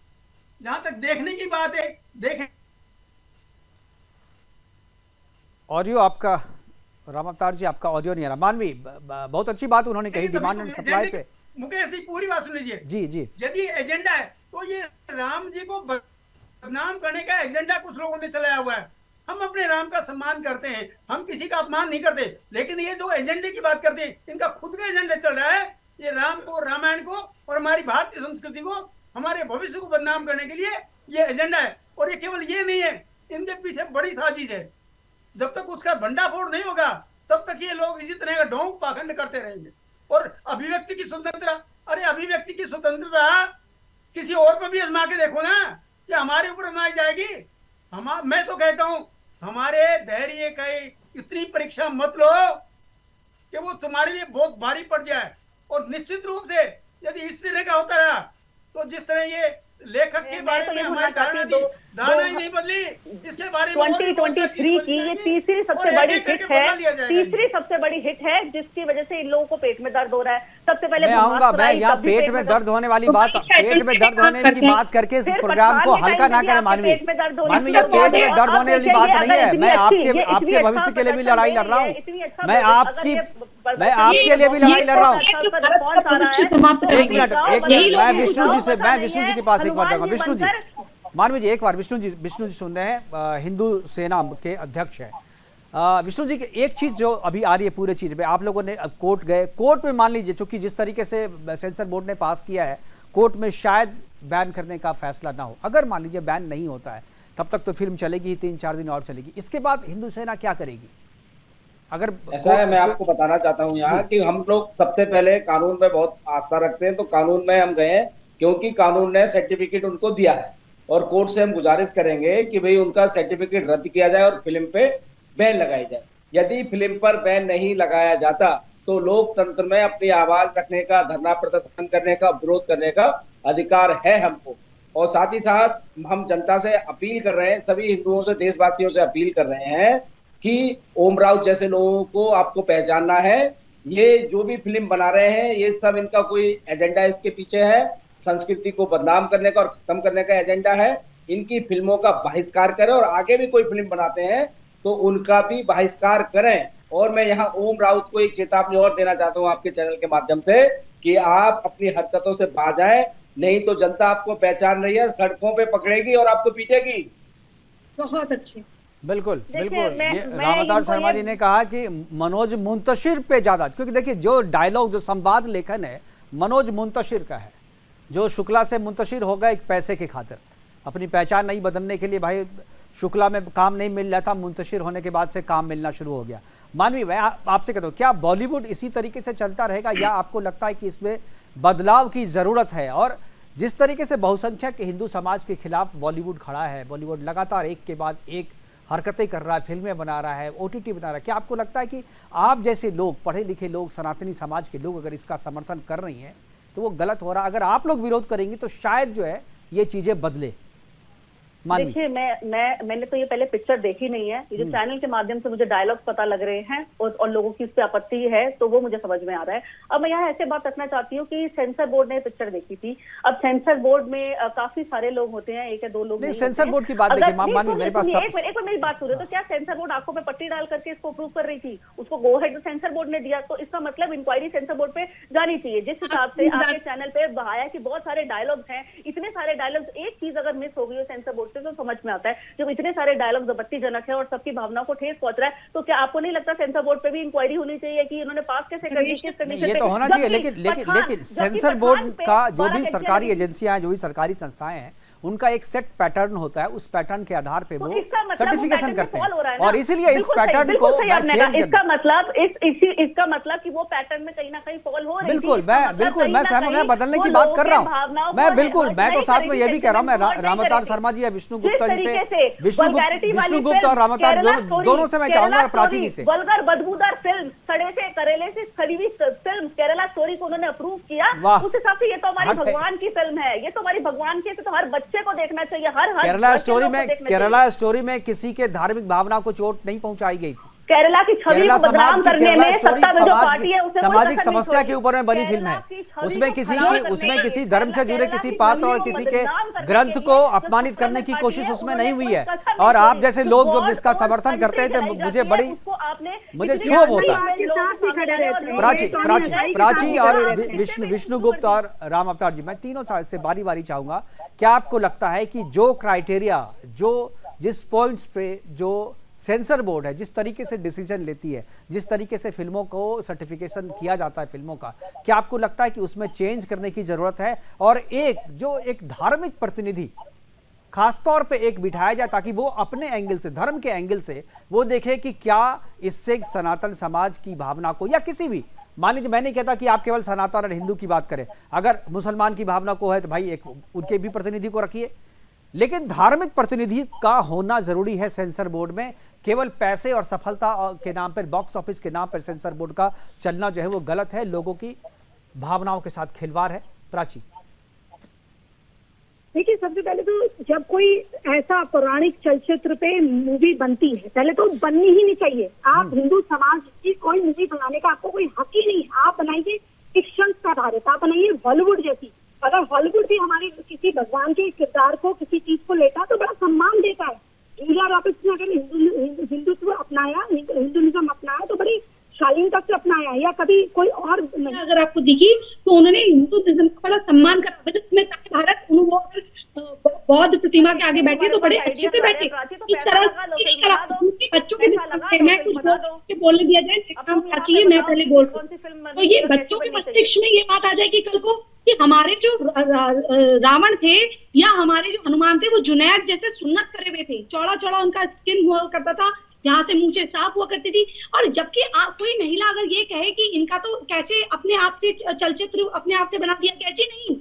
जहां तक देखने की बात है, देखें।
ऑडियो आपका, रामावतार जी आपका ऑडियो नहीं आ रहा। मानवी, बहुत अच्छी बात उन्होंने कही डिमांड एंड सप्लाई पे।
मुकेश जी पूरी बात सुन लीजिए।
जी जी,
यदि एजेंडा है तो ये राम जी को बदनाम करने का एजेंडा कुछ लोगों ने चलाया हुआ है। हम अपने राम का सम्मान करते हैं, हम किसी का अपमान नहीं करते, लेकिन ये जो एजेंडे की बात करते हैं, इनका खुद का एजेंडा चल रहा है। ये राम को, रामायण को और हमारी भारतीय संस्कृति को, हमारे भविष्य को बदनाम करने के लिए ये एजेंडा है। और ये केवल ये नहीं है, इनके पीछे बड़ी साजिश है। जब तक उसका भंडाफोड़ नहीं होगा तब तक ये लोग इसी तरह का ढोंग पाखंड करते रहेंगे। और अभिव्यक्ति की स्वतंत्रता, अरे अभिव्यक्ति की स्वतंत्रता किसी और पर भी आजमा के देखो ना, कि हमारे ऊपर आजमाई जाएगी। मैं तो कहता हूं, हमारे धैर्य की इतनी परीक्षा मत लो कि वो तुम्हारे लिए बहुत भारी पड़ जाए। और निश्चित रूप से यदि इस तरह का होता रहा तो जिस तरह ये लेखक के बारे में हमारी धारणा थी, धारणा ही नहीं बदली, इसके बारे में
2023 की ये तीसरी सबसे बड़ी हिट है, तीसरी सबसे बड़ी हिट है जिसकी वजह से इन लोगों को पेट में दर्द हो रहा है। सबसे पहले
मैं आऊंगा, मैं यहाँ पेट में दर्द होने वाली बात, पेट में दर्द होने की बात करके इस प्रोग्राम को हल्का ना करें मानवी। मानवी, ये पेट में दर्द होने वाली बात नहीं है। मैं आपके भविष्य के लिए भी लड़ाई लड़ रहा हूँ, मैं आपके लिए भी लड़ाई लड़ रहा हूँ। एक मिनट, मैं विष्णु जी के पास एक बार जाऊंगा। विष्णु जी, मानवी जी एक बार, विष्णु जी सुन रहे हैं, हिंदू सेना के अध्यक्ष हैं। विष्णु जी, एक चीज जो अभी आ रही है पूरे चीज पे, आप लोगों ने कोर्ट गए, कोर्ट में मान लीजिए चूंकि जिस तरीके से सेंसर बोर्ड ने पास किया है, कोर्ट में शायद बैन करने का फैसला ना हो। अगर मान लीजिए बैन नहीं होता है, तब तक तो फिल्म चलेगी, 3-4 दिन और चलेगी। इसके बाद हिंदू सेना क्या करेगी? अगर
ऐसा है, मैं आपको बताना चाहता हूँ यहाँ कि हम लोग सबसे पहले कानून में बहुत आस्था रखते हैं, तो कानून में हम गए क्योंकि कानून ने सर्टिफिकेट उनको दिया है और कोर्ट से हम गुजारिश करेंगे कि भाई उनका सर्टिफिकेट रद्द किया जाए और फिल्म पे बैन लगाई जाए। यदि फिल्म पर बैन नहीं लगाया जाता तो लोकतंत्र में अपनी आवाज रखने का, धरना प्रदर्शन करने का, विरोध करने का अधिकार है हमको। और साथ ही साथ हम जनता से अपील कर रहे हैं, सभी हिंदुओं से, देशवासियों से अपील कर रहे हैं कि ओम राउत जैसे लोगों को आपको पहचानना है। ये जो भी फिल्म बना रहे हैं, ये सब इनका कोई एजेंडा इसके पीछे है, संस्कृति को बदनाम करने का और खत्म करने का एजेंडा है। इनकी फिल्मों का बहिष्कार करें और आगे भी कोई फिल्म बनाते हैं तो उनका भी बहिष्कार करें। और मैं यहाँ ओम राउत को एक चेतावनी और देना चाहता हूँ आपके चैनल के माध्यम से कि आप अपनी हरकतों से बाज आए, नहीं तो जनता आपको पहचान रही है, सड़कों पे पकड़ेगी और आपको पीटेगी।
बहुत अच्छे,
बिल्कुल बिल्कुल। ये रामावतार शर्मा जी ने कहा कि मनोज मुंतशिर पे ज्यादा, क्योंकि देखिए जो डायलॉग, जो संवाद लेखन है मनोज मुंतशिर का है, जो शुक्ला से मुंतशिर हो गया एक पैसे की खातिर, अपनी पहचान नहीं बदलने के लिए। भाई शुक्ला में काम नहीं मिल रहा था, मुंतशिर होने के बाद से काम मिलना शुरू हो गया। मानवी, मैं आपसे कहता हूँ, क्या बॉलीवुड इसी तरीके से चलता रहेगा या आपको लगता है कि इसमें बदलाव की ज़रूरत है? और जिस तरीके से बहुसंख्यक हिंदू समाज के खिलाफ बॉलीवुड खड़ा है, बॉलीवुड लगातार एक के बाद एक हरकतें कर रहा है, फिल्में बना रहा है, OTT बना रहा है, क्या आपको लगता है कि आप जैसे लोग, पढ़े लिखे लोग, सनातनी समाज के लोग अगर इसका समर्थन कर रही हैं तो वो गलत हो रहा है? अगर आप लोग विरोध करेंगी तो शायद जो है ये चीज़ें बदले।
देखिए, मैंने तो ये पहले पिक्चर देखी नहीं है, ये जो चैनल के माध्यम से मुझे डायलॉग पता लग रहे हैं और लोगों की इस पे आपत्ति है तो वो मुझे समझ में आ रहा है। अब मैं यहाँ ऐसे बात रखना चाहती हूँ कि सेंसर बोर्ड ने पिक्चर देखी थी। अब सेंसर बोर्ड में काफी सारे लोग होते हैं, 1 या 2 लोग नहीं।
सेंसर बोर्ड की बात देखिए, मानवी मेरे पास
एक मिनट मेरी बात सुनो। तो क्या सेंसर बोर्ड आंखों पे पट्टी डाल करके इसको अप्रूव कर रही थी? उसको गो हेड सेंसर बोर्ड ने दिया, तो इसका मतलब इंक्वायरी सेंसर बोर्ड पे जानी चाहिए। जिस हिसाब से आपके चैनल पे बहाया कि बहुत सारे डायलॉग्स हैं, इतने सारे डायलॉग्स, एक चीज अगर मिस हो गई हो सेंसर बोर्ड से तो समझ में आता है। जब इतने सारे डायलॉग आपत्तिजनक है और सबकी भावनाओं को ठेस पहुंच रहा है, तो क्या आपको नहीं लगता सेंसर बोर्ड पे भी इंक्वायरी होनी चाहिए कि इन्होंने पास कैसे कर दी, किस कंडीशन पे?
ये तो होना चाहिए, लेकिन सेंसर बोर्ड का जो भी सरकारी एजेंसियां हैं, जो भी सरकारी संस्थाएं हैं, उनका एक सेट पैटर्न होता है, उस पैटर्न के आधार पे वो सर्टिफिकेशन करते हैं और इसीलिए इस पैटर्न को
इसका मतलब कि वो पैटर्न में कहीं ना कहीं फॉल हो रही है।
बिल्कुल मैं सहमत, मैं बदलने की बात कर रहा हूँ। मैं बिल्कुल, मैं तो साथ में ये भी कह रहा हूँ, मैं रामावतार शर्मा जी या विष्णु गुप्ता जी से, विष्णु गुप्ता और रामावतार दोनों से मैं चाहूंगा, प्राची जी से।
वल्गर बदबूदार फिल्म, सड़े से करेले से खड़ी हुई फिल्म केरला स्टोरी को उन्होंने अप्रूव किया, उस हिसाब से ये तो हमारी भगवान की फिल्म है, ये तो हमारी भगवान की, तो हर बच्चे को देखना चाहिए। हर
केरला स्टोरी में किसी के धार्मिक भावना को चोट नहीं पहुंचाई गई थी।
केरला की छवि को बदनाम करने में सत्ता में जो पार्टी है उसे
सामाजिक समस्या के ऊपर में बनी फिल्म है। उसमें किसी धर्म से जुड़े किसी पात्र और किसी के ग्रंथ को अपमानित करने की कोशिश उसमें नहीं हुई है। और आप जैसे लोग जो इसका समर्थन करते हैं, मुझे क्षोभ होता है। प्राची और विष्णु गुप्ता और राम अवतार जी, मैं तीनों से बारी बारी चाहूंगा, क्या आपको लगता है कि जो क्राइटेरिया, जो जिस पॉइंट्स पे जो सेंसर बोर्ड है, जिस तरीके से डिसीजन लेती है, जिस तरीके से फिल्मों को सर्टिफिकेशन किया जाता है फिल्मों का, क्या आपको लगता है कि उसमें चेंज करने की जरूरत है? और एक धार्मिक प्रतिनिधि खासतौर पे एक बिठाया जाए ताकि वो अपने एंगल से, धर्म के एंगल से वो देखे कि क्या इससे सनातन समाज की भावना को, या किसी भी, मान लीजिए मैं नहीं कहता कि आप केवल सनातन और हिंदू की बात करें, अगर मुसलमान की भावना को है तो भाई एक उनके भी प्रतिनिधि को रखिए, लेकिन धार्मिक प्रतिनिधि का होना जरूरी है सेंसर बोर्ड में। केवल पैसे और सफलता के नाम पर, बॉक्स ऑफिस के नाम पर सेंसर बोर्ड का चलना जो है वो गलत है, लोगों की भावनाओं के साथ खिलवाड़ है। प्राची,
देखिए, सबसे पहले तो जब कोई ऐसा पौराणिक चलचित्र पे मूवी बनती है, पहले तो बननी ही नहीं चाहिए। आप हिंदू समाज की कोई मूवी बनाने का आपको कोई हक ही नहीं। आप बनाइए फिक्शन पर आधारित, आप बनाइए हॉलीवुड जैसी। अगर हॉलीवुड भी हमारे किसी भगवान के किरदार को, किसी चीज को लेता तो बड़ा सम्मान देता है। जूलिया रॉबर्ट्स ने अगर हिंदुत्व अपनाया, हिंदुइज्म अपनाया तो बड़ी शालीनता से अपनाया, या कभी कोई और अगर आपको दिखी तो उन्होंने हिंदुइज्म का बड़ा सम्मान करा। जिसमें भारत वो अगर बौद्ध प्रतिमा के आगे बैठे तो बड़े अच्छे से बैठे। इस तरह बच्चों के मैं कुछ बोलने दिया जाए चाहिए, मैं पहले बोल रहा हूँ। तो ये बच्चों के मस्तिष्क में ये बात आ जाएगी कल को कि हमारे जो रावण थे या हमारे जो हनुमान थे वो जुनैद जैसे सुन्नत करे हुए थे, चौड़ा चौड़ा उनका स्किन हुआ करता था, यहाँ से मूंछें साफ हुआ करती थी। और जबकि कोई महिला अगर ये कहे कि इनका तो कैसे अपने आप से चलचित्र अपने आप से बना दिया, कैसे नहीं,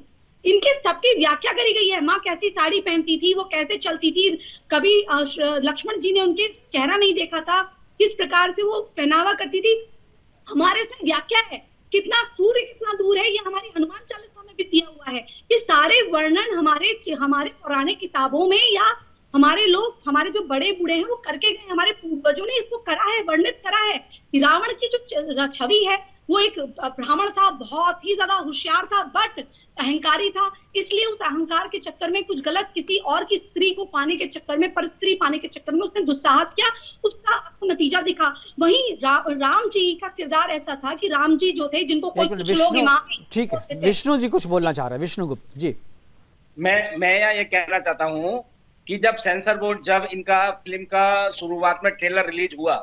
इनके सबकी व्याख्या करी गई है। माँ कैसी साड़ी पहनती थी, वो कैसे चलती थी, कभी लक्ष्मण जी ने उनके चेहरा नहीं देखा था, किस प्रकार से वो पहनावा करती थी, हमारे से व्याख्या है। कितना सूर्य कितना दूर है, ये हमारी हनुमान चालीसा में भी दिया हुआ है। ये सारे वर्णन हमारे पुराने किताबों में या हमारे लोग, हमारे जो बड़े बूढ़े हैं वो करके गए, हमारे पूर्वजों ने इसको करा है, वर्णित करा है। रावण की जो छवि है वो एक ब्राह्मण था, बहुत ही ज्यादा होशियार था, बट अहंकारी था। इसलिए उस अहंकार के चक्कर में कुछ गलत किसी और की स्त्री को पाने के चक्कर में, पर स्त्री पाने के चक्कर में उसने दुस्साहस किया, उसका आपको नतीजा दिखा। वहीं राम जी का किरदार ऐसा था कि राम जी जो थे, जिनको कोई कुछ लोग इमाम,
ठीक है, विष्णु जी कुछ बोलना चाह रहे हैं, विष्णु गुप्त जी।
मैं ये कहना चाहता हूँ कि जब सेंसर बोर्ड, जब इनका फिल्म का शुरुआत में ट्रेलर रिलीज हुआ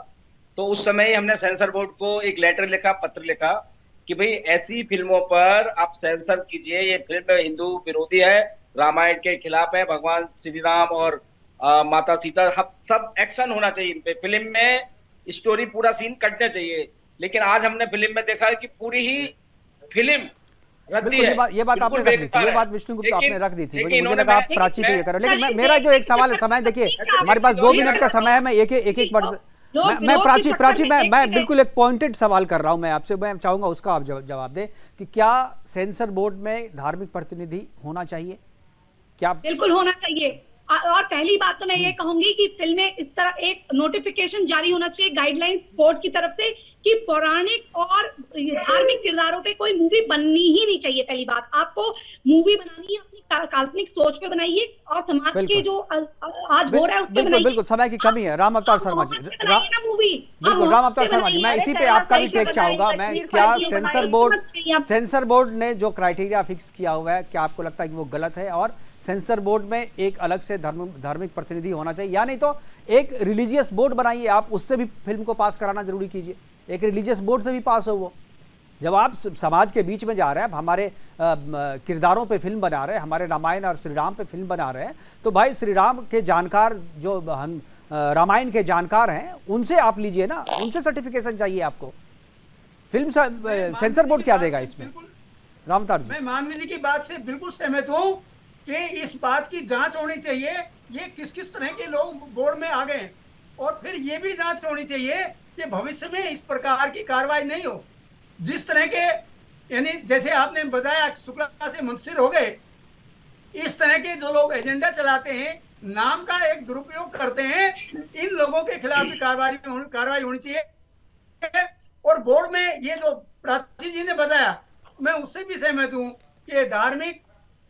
तो उस समय ही हमने सेंसर बोर्ड को एक लेटर लिखा, पत्र लिखा कि भाई ऐसी फिल्मों पर आप सेंसर कीजिए, ये फिल्म हिंदू विरोधी है, रामायण के खिलाफ है, भगवान श्री राम और माता सीता सब एक्शन होना चाहिए इन पे, फिल्म में स्टोरी पूरा सीन कटना चाहिए। लेकिन आज हमने फिल्म में देखा है कि पूरी ही फिल्म रद्दी है।
ये बात आपने रख दी थी, ये बात विष्णु गुप्ता आपने रख दी थी, मुझे लगा आप प्राची पे कर रहे। लेकिन मेरा जो एक सवाल है, समय देखिए हमारे पास 2 मिनट का समय है, मैं एक वर्ड मैं प्राची मैं बिल्कुल एक पॉइंटेड सवाल कर रहा हूं मैं आपसे, मैं चाहूंगा उसका आप जवाब दें कि क्या सेंसर बोर्ड में धार्मिक प्रतिनिधि होना चाहिए? क्या?
बिल्कुल होना चाहिए। और पहली बात तो मैं ये कहूंगी कि फिल्में इस तरह एक नोटिफिकेशन जारी होना चाहिए गाइडलाइंस बोर्ड की तरफ से कि पौराणिक और धार्मिक किरदारों पे कोई मूवी बननी ही नहीं चाहिए। पहली बात, आपको मूवी बनानी है अपनी काल्पनिक सोच पे बनाइए और समाज के जो आज हो रहा है उस पे बनाइए।
बिल्कुल समय की कमी है। राम अवतार शर्मा जी, बिल्कुल राम अवतार शर्मा जी, मैं इसी पे आपका भी टेक चाहूंगा। मैं क्या सेंसर बोर्ड ने जो क्राइटेरिया फिक्स किया हुआ है, क्या आपको लगता है कि वो गलत है? और सेंसर बोर्ड में एक अलग से धार्मिक प्रतिनिधि होना चाहिए, या नहीं तो एक रिलीजियस बोर्ड बनाइए, आप उससे भी फिल्म को पास कराना जरूरी कीजिए, एक रिलीजियस बोर्ड से भी पास हो वो। जब आप समाज के बीच में जा रहे हैं, हमारे किरदारों पे फिल्म बना रहे हैं, हमारे रामायण और श्री राम पे फिल्म बना रहे हैं, तो भाई श्री राम के जानकार जो हम रामायण के जानकार हैं उनसे आप लीजिए ना, उनसे सर्टिफिकेशन चाहिए आपको। फिल्म सेंसर बोर्ड क्या देगा इसमें? रामतार जी,
मैं मानवी जी की बात से बिल्कुल सहमत हूँ कि इस बात की जांच होनी चाहिए ये किस किस तरह के लोग बोर्ड में आ गए, और फिर ये भी जांच होनी चाहिए कि भविष्य में इस प्रकार की कार्रवाई नहीं हो। जिस तरह के, यानी जैसे आपने बताया शुक्ला से मुंसिर हो गए, इस तरह के जो लोग एजेंडा चलाते हैं, नाम का एक दुरुपयोग करते हैं, इन लोगों के खिलाफ भी कार्रवाई होनी चाहिए। और बोर्ड में ये जो प्राची जी ने बताया, मैं उससे भी सहमत हूँ कि धार्मिक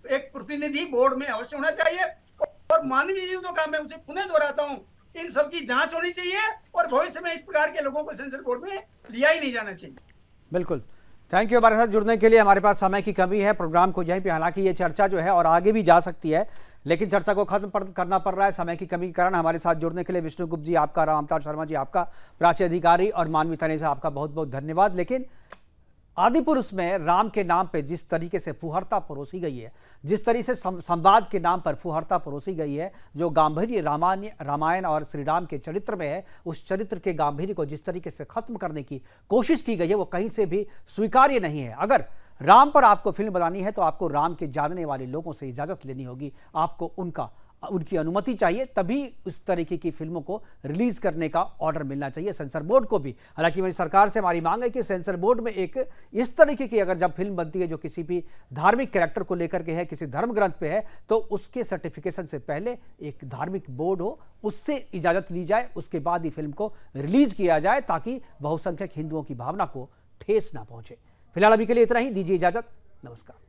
एक प्रतिनिधि बोर्ड में अवश्य होना चाहिए। और मानवीय जी तो काम मैं उसे पुनः दोहराता हूँ, इन सब की जांच होनी चाहिए और भविष्य में इस प्रकार के लोगों को सेंसर बोर्ड में लिया ही नहीं जाना चाहिए।
बिल्कुल, थैंक यू हमारे साथ जुड़ने के लिए। हमारे पास समय की कमी है, प्रोग्राम को यहीं पे, हालांकि ये चर्चा जो है और आगे भी जा सकती है, लेकिन चर्चा को खत्म करना पड़ रहा है समय की कमी के कारण। हमारे साथ जुड़ने के लिए विष्णु गुप्त जी आपका, राम अवतार शर्मा जी आपका, प्राची अधिकारी और मानवी तनेजा आपका बहुत बहुत धन्यवाद। लेकिन आदिपुरुष में राम के नाम पे जिस तरीके से फुहरता परोसी गई है, जिस तरीके से संवाद के नाम पर फुहरता परोसी गई है, जो गांधीर्य रामायण और श्री राम के चरित्र में है, उस चरित्र के गांधीर्य को जिस तरीके से खत्म करने की कोशिश की गई है, वो कहीं से भी स्वीकार्य नहीं है। अगर राम पर आपको फिल्म बनानी है तो आपको राम के जानने वाले लोगों से इजाजत लेनी होगी, आपको उनका उनकी अनुमति चाहिए, तभी इस तरीके की फिल्मों को रिलीज करने का ऑर्डर मिलना चाहिए सेंसर बोर्ड को भी। हालांकि मेरी सरकार से हमारी मांग है कि सेंसर बोर्ड में एक इस तरीके की अगर जब फिल्म बनती है जो किसी भी धार्मिक कैरेक्टर को लेकर के है, किसी धर्म ग्रंथ पे है, तो उसके सर्टिफिकेशन से पहले एक धार्मिक बोर्ड हो, उससे इजाजत ली जाए, उसके बाद ही फिल्म को रिलीज किया जाए ताकि बहुसंख्यक हिंदुओं की भावना को ठेस ना पहुंचे। फिलहाल अभी के लिए इतना ही, दीजिए इजाजत, नमस्कार।